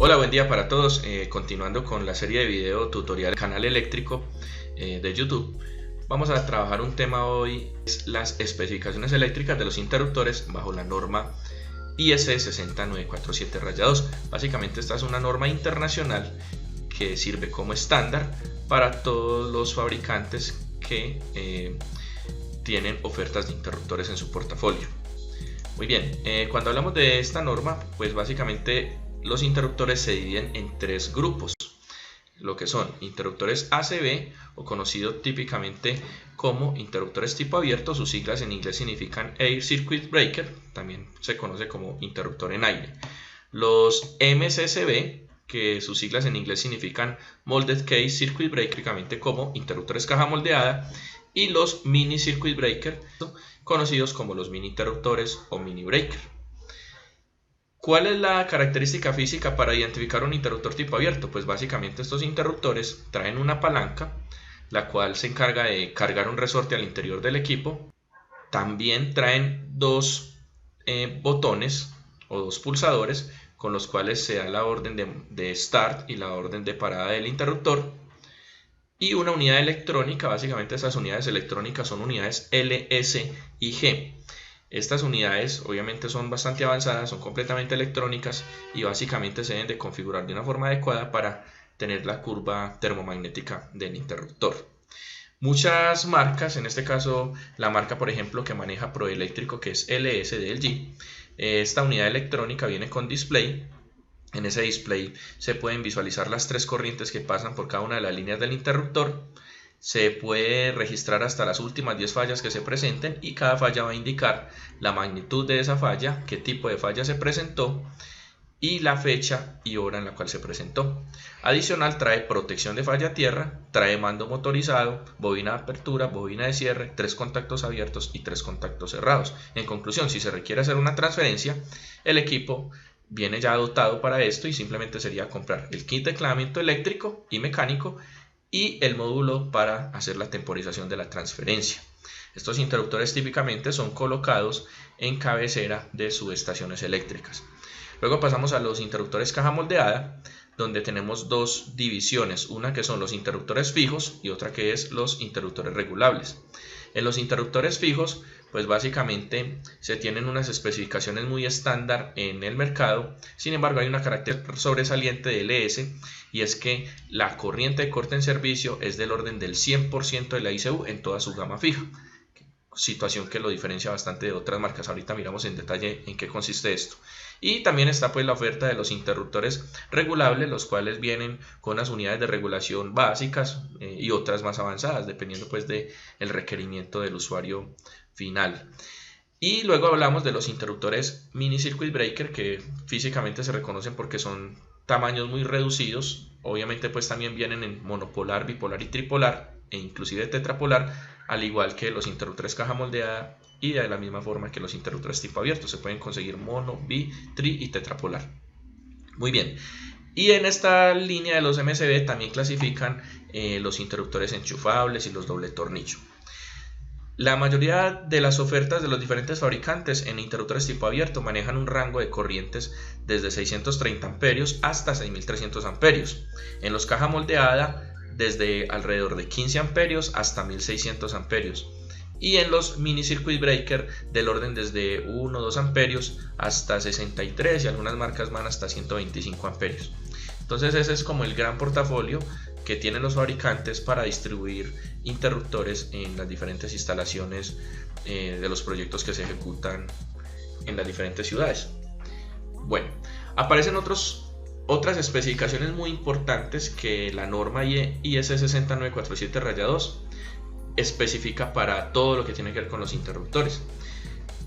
Hola, buen día para todos. Continuando con la serie de video tutorial del canal eléctrico de YouTube, vamos a trabajar un tema hoy, es las especificaciones eléctricas de los interruptores bajo la norma IS 60947-2. Básicamente esta es una norma internacional que sirve como estándar para todos los fabricantes que tienen ofertas de interruptores en su portafolio. Muy bien, cuando hablamos de esta norma, pues básicamente los interruptores se dividen en tres grupos, lo que son interruptores ACB, o conocido típicamente como interruptores tipo abierto. Sus siglas en inglés significan Air Circuit Breaker, también se conoce como interruptor en aire. Los MCCB, que sus siglas en inglés significan Molded Case Circuit Breaker, típicamente como interruptores caja moldeada. Y los Mini Circuit Breaker, conocidos como los mini interruptores o mini breaker. ¿Cuál es la característica física para identificar un interruptor tipo abierto? Pues básicamente estos interruptores traen una palanca, la cual se encarga de cargar un resorte al interior del equipo. También traen dos botones o dos pulsadores con los cuales se da la orden de start y la orden de parada del interruptor. Y una unidad electrónica. Básicamente estas unidades electrónicas son unidades L, S y G. Estas unidades obviamente son bastante avanzadas, son completamente electrónicas y básicamente se deben de configurar de una forma adecuada para tener la curva termomagnética del interruptor. Muchas marcas, en este caso la marca por ejemplo que maneja Proeléctrico, que es LS de LG, esta unidad electrónica viene con display. En ese display se pueden visualizar las tres corrientes que pasan por cada una de las líneas del interruptor. Se puede registrar hasta las últimas 10 fallas que se presenten y cada falla va a indicar la magnitud de esa falla, qué tipo de falla se presentó y la fecha y hora en la cual se presentó. Adicional, trae protección de falla a tierra, trae mando motorizado, bobina de apertura, bobina de cierre, 3 contactos abiertos y 3 contactos cerrados. En conclusión, si se requiere hacer una transferencia, el equipo viene ya dotado para esto y simplemente sería comprar el kit de clavamiento eléctrico y mecánico y el módulo para hacer la temporización de la transferencia. Estos interruptores típicamente son colocados en cabecera de subestaciones eléctricas. Luego pasamos a los interruptores caja moldeada, donde tenemos dos divisiones, una que son los interruptores fijos y otra que es los interruptores regulables. En los interruptores fijos, pues básicamente se tienen unas especificaciones muy estándar en el mercado. Sin embargo, hay una característica sobresaliente de LS y es que la corriente de corte en servicio es del orden del 100% de la ICU en toda su gama fija, situación que lo diferencia bastante de otras marcas. Ahorita miramos en detalle en qué consiste esto. Y también está pues la oferta de los interruptores regulables, los cuales vienen con unas unidades de regulación básicas y otras más avanzadas, dependiendo pues del requerimiento del usuario final. Y luego hablamos de los interruptores mini circuit breaker, que físicamente se reconocen porque son tamaños muy reducidos. Obviamente pues también vienen en monopolar, bipolar y tripolar e inclusive tetrapolar, al igual que los interruptores caja moldeada y de la misma forma que los interruptores tipo abierto. Se pueden conseguir mono, bi, tri y tetrapolar. Muy bien. Y en esta línea de los MCB también clasifican los interruptores enchufables y los doble tornillo. La mayoría de las ofertas de los diferentes fabricantes en interruptores tipo abierto manejan un rango de corrientes desde 630 amperios hasta 6300 amperios. En los caja moldeada desde alrededor de 15 amperios hasta 1600 amperios. Y en los mini circuit breaker del orden desde 1 o 2 amperios hasta 63 y algunas marcas van hasta 125 amperios. Entonces ese es como el gran portafolio que tienen los fabricantes para distribuir interruptores en las diferentes instalaciones de los proyectos que se ejecutan en las diferentes ciudades. Bueno, aparecen otras especificaciones muy importantes que la norma IS 60947-2 especifica para todo lo que tiene que ver con los interruptores.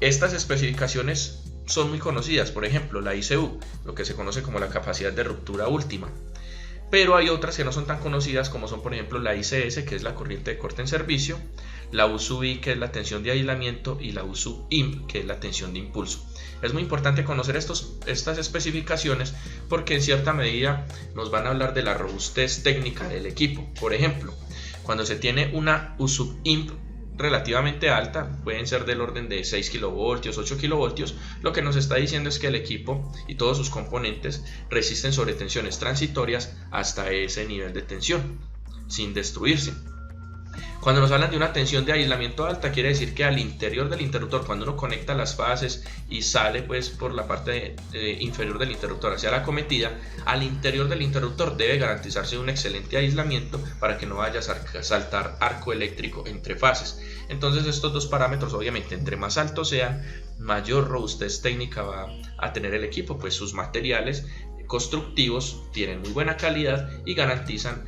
Estas especificaciones son muy conocidas, por ejemplo la ICU, lo que se conoce como la capacidad de ruptura última, pero hay otras que no son tan conocidas, como son por ejemplo la ICS, que es la corriente de corte en servicio, la USU-I, que es la tensión de aislamiento, y la USU-IMP, que es la tensión de impulso. Es muy importante conocer estas especificaciones porque en cierta medida nos van a hablar de la robustez técnica del equipo. Por ejemplo, cuando se tiene una USU-IMP relativamente alta, pueden ser del orden de 6 kilovoltios, 8 kilovoltios, lo que nos está diciendo es que el equipo y todos sus componentes resisten sobre tensiones transitorias hasta ese nivel de tensión, sin destruirse. Cuando nos hablan de una tensión de aislamiento alta, quiere decir que al interior del interruptor, cuando uno conecta las fases y sale pues por la parte inferior del interruptor hacia la acometida, al interior del interruptor debe garantizarse un excelente aislamiento para que no vaya a saltar arco eléctrico entre fases. Entonces estos dos parámetros, obviamente, entre más altos sean, mayor robustez técnica va a tener el equipo, pues sus materiales constructivos tienen muy buena calidad y garantizan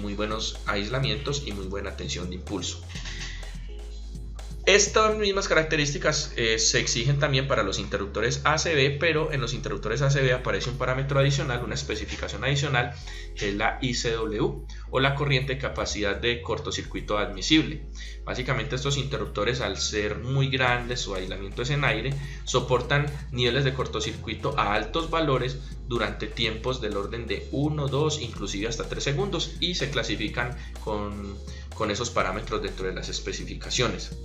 muy buenos aislamientos y muy buena tensión de impulso. Estas mismas características se exigen también para los interruptores ACB, pero en los interruptores ACB aparece un parámetro adicional, una especificación adicional, que es la ICW, o la corriente de capacidad de cortocircuito admisible. Básicamente estos interruptores, al ser muy grandes, su aislamiento es en aire, soportan niveles de cortocircuito a altos valores durante tiempos del orden de 1, 2, inclusive hasta 3 segundos, y se clasifican con esos parámetros dentro de las especificaciones.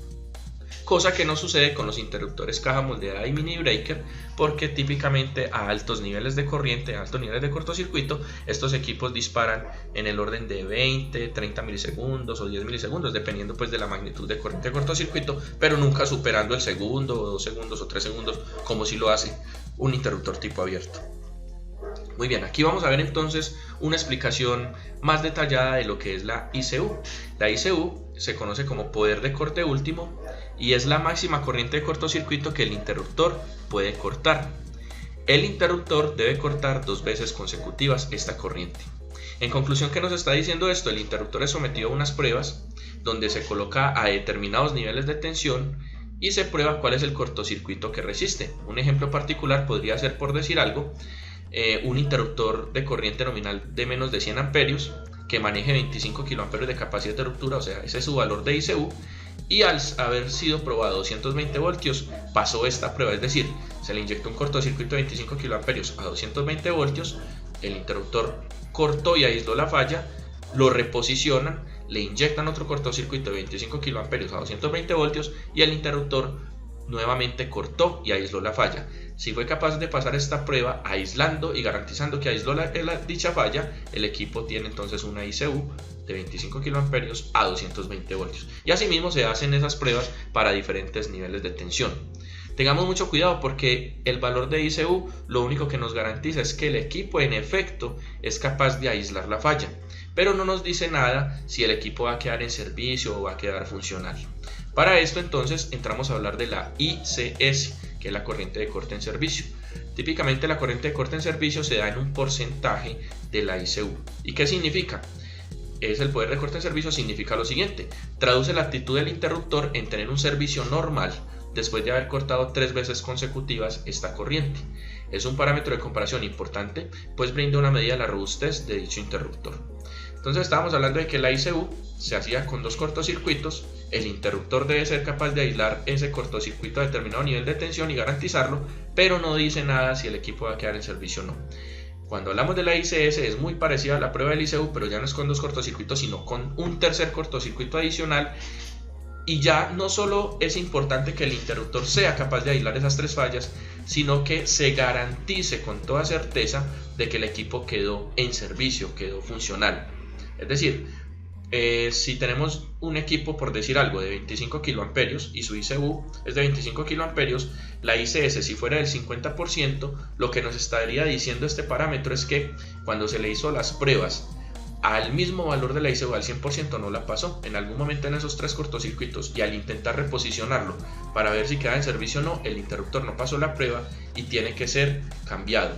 Cosa que no sucede con los interruptores caja moldeada y mini breaker, porque típicamente a altos niveles de corriente, a altos niveles de cortocircuito, estos equipos disparan en el orden de 20, 30 milisegundos o 10 milisegundos, dependiendo pues de la magnitud de corriente de cortocircuito, pero nunca superando el segundo, o 2 segundos o 3 segundos, como si lo hace un interruptor tipo abierto. Muy bien, aquí vamos a ver entonces una explicación más detallada de lo que es la ICU. La ICU se conoce como poder de corte último y es la máxima corriente de cortocircuito que el interruptor puede cortar. El interruptor debe cortar 2 veces consecutivas esta corriente. En conclusión, ¿qué nos está diciendo esto? El interruptor es sometido a unas pruebas donde se coloca a determinados niveles de tensión y se prueba cuál es el cortocircuito que resiste. Un ejemplo particular podría ser, por decir algo, un interruptor de corriente nominal de menos de 100 amperios que maneje 25 kiloamperios de capacidad de ruptura, o sea, ese es su valor de ICU, y al haber sido probado 220 voltios pasó esta prueba, es decir, se le inyectó un cortocircuito de 25 kiloamperios a 220 voltios, el interruptor cortó y aisló la falla, lo reposicionan, le inyectan otro cortocircuito de 25 kiloamperios a 220 voltios y el interruptor nuevamente cortó y aisló la falla. Si fue capaz de pasar esta prueba aislando y garantizando que aisló dicha falla, el equipo tiene entonces una ICU de 25 kiloamperios a 220 voltios. Y asimismo se hacen esas pruebas para diferentes niveles de tensión. Tengamos mucho cuidado porque el valor de ICU lo único que nos garantiza es que el equipo en efecto es capaz de aislar la falla, pero no nos dice nada si el equipo va a quedar en servicio o va a quedar funcional. Para esto entonces entramos a hablar de la ICS, que es la corriente de corte en servicio. Típicamente la corriente de corte en servicio se da en un porcentaje de la ICU. ¿Y qué significa? Es el poder de corte en servicio, significa lo siguiente: traduce la actitud del interruptor en tener un servicio normal después de haber cortado 3 veces consecutivas esta corriente. Es un parámetro de comparación importante, pues brinda una medida de la robustez de dicho interruptor. Entonces estábamos hablando de que la ICU se hacía con 2 cortocircuitos, el interruptor debe ser capaz de aislar ese cortocircuito a determinado nivel de tensión y garantizarlo, pero no dice nada si el equipo va a quedar en servicio o no. Cuando hablamos de la ICS es muy parecida a la prueba del ICU, pero ya no es con 2 cortocircuitos, sino con un tercer cortocircuito adicional. Y ya no solo es importante que el interruptor sea capaz de aislar esas 3 fallas, sino que se garantice con toda certeza de que el equipo quedó en servicio, quedó funcional. Es decir, si tenemos un equipo, por decir algo, de 25 kiloamperios y su ICU es de 25 kiloamperios, la ICS, si fuera del 50%, lo que nos estaría diciendo este parámetro es que cuando se le hizo las pruebas al mismo valor de la ICU al 100% no la pasó. En algún momento en esos 3 cortocircuitos, y al intentar reposicionarlo para ver si queda en servicio o no, el interruptor no pasó la prueba y tiene que ser cambiado.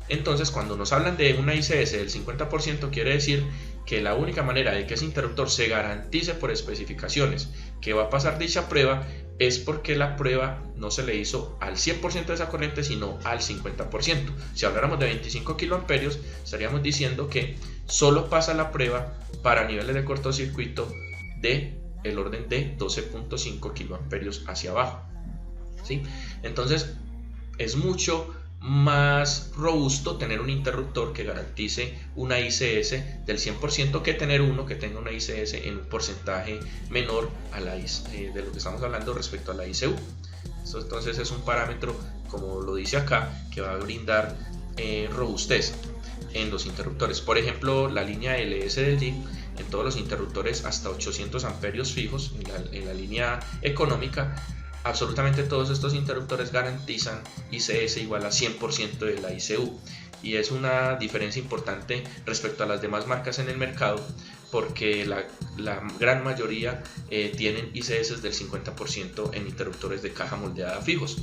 Entonces, cuando nos hablan de una ICS del 50%, quiere decir que la única manera de que ese interruptor se garantice por especificaciones que va a pasar dicha prueba es porque la prueba no se le hizo al 100% de esa corriente, sino al 50%. Si habláramos de 25 kiloamperios, estaríamos diciendo que solo pasa la prueba para niveles de cortocircuito de el orden de 12.5 kiloamperios hacia abajo, ¿sí? Entonces es mucho más robusto tener un interruptor que garantice una ICS del 100% que tener uno que tenga una ICS en un porcentaje menor a la de lo que estamos hablando respecto a la ICU. Esto entonces es un parámetro, como lo dice acá, que va a brindar robustez en los interruptores. Por ejemplo, la línea LS del Jeep, en todos los interruptores hasta 800 amperios fijos, en la línea económica, absolutamente todos estos interruptores garantizan ICS igual a 100% de la ICU, y es una diferencia importante respecto a las demás marcas en el mercado, porque la gran mayoría tienen ICS del 50% en interruptores de caja moldeada fijos.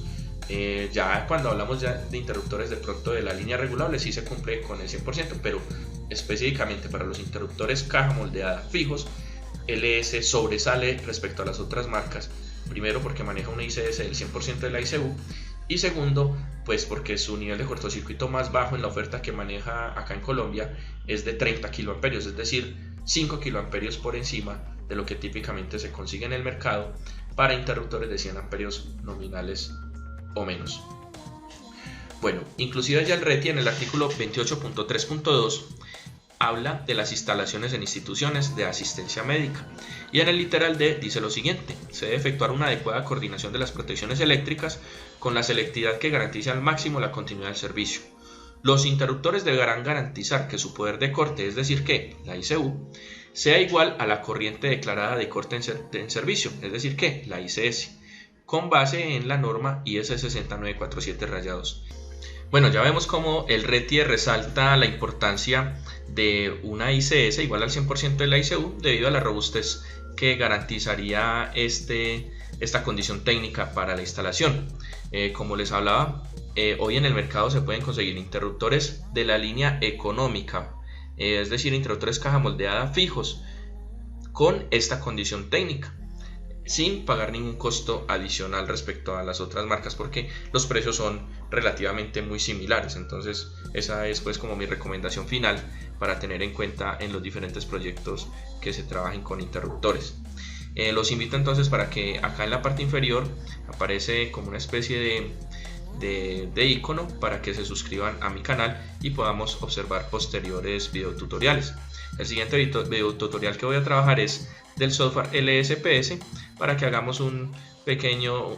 Ya cuando hablamos ya de interruptores de pronto de la línea regulable sí se cumple con el 100%, pero específicamente para los interruptores caja moldeada fijos, LS sobresale respecto a las otras marcas. Primero porque maneja una ICS del 100% de la ICU, y segundo pues porque su nivel de cortocircuito más bajo en la oferta que maneja acá en Colombia es de 30 kiloamperios, es decir, 5 kiloamperios por encima de lo que típicamente se consigue en el mercado para interruptores de 100 amperios nominales o menos. Bueno, inclusive ya el RETI en el artículo 28.3.2 habla de las instalaciones en instituciones de asistencia médica, y en el literal D dice lo siguiente: se debe efectuar una adecuada coordinación de las protecciones eléctricas con la selectividad que garantice al máximo la continuidad del servicio. Los interruptores deberán garantizar que su poder de corte, es decir que la ICU, sea igual a la corriente declarada de corte en servicio, es decir que la ICS, con base en la norma IS 60947-2. Bueno, ya vemos cómo el RETI resalta la importancia de una ICS igual al 100% de la ICU debido a la robustez que garantizaría esta condición técnica para la instalación. Como les hablaba, hoy en el mercado se pueden conseguir interruptores de la línea económica, es decir, interruptores caja moldeada fijos con esta condición técnica, sin pagar ningún costo adicional respecto a las otras marcas, porque los precios son relativamente muy similares. Entonces esa es pues como mi recomendación final para tener en cuenta en los diferentes proyectos que se trabajen con interruptores. Los invito entonces para que acá en la parte inferior aparece como una especie de icono para que se suscriban a mi canal y podamos observar posteriores videotutoriales. El siguiente videotutorial que voy a trabajar es del software LSPS, para que hagamos un pequeño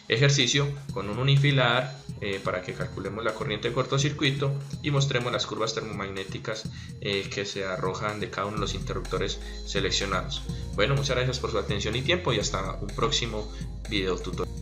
ejercicio con un unifilar para que calculemos la corriente de cortocircuito y mostremos las curvas termomagnéticas que se arrojan de cada uno de los interruptores seleccionados. Bueno, muchas gracias por su atención y tiempo, y hasta un próximo video tutorial.